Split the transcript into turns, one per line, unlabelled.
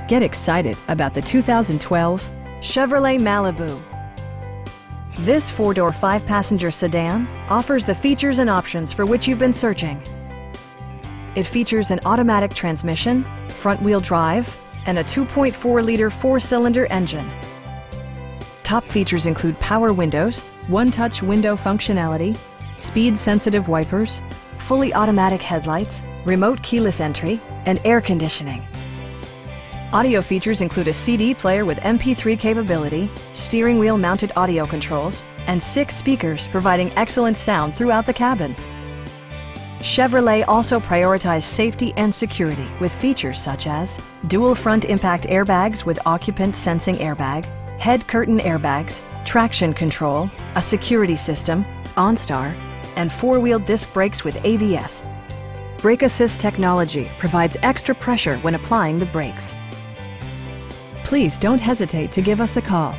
Get excited about the 2012 Chevrolet Malibu. This four-door, five-passenger sedan offers the features and options for which you've been searching. It features an automatic transmission, front-wheel drive, and a 2.4-liter four-cylinder engine. Top features include power windows, one-touch window functionality, speed-sensitive wipers, fully automatic headlights, remote keyless entry, and air conditioning. Audio features include a CD player with MP3 capability, steering wheel mounted audio controls, and 6 speakers providing excellent sound throughout the cabin. Chevrolet also prioritized safety and security with features such as dual front impact airbags with occupant sensing airbag, head curtain airbags, traction control, a security system, OnStar, and four-wheel disc brakes with ABS. Brake Assist technology provides extra pressure when applying the brakes. Please don't hesitate to give us a call.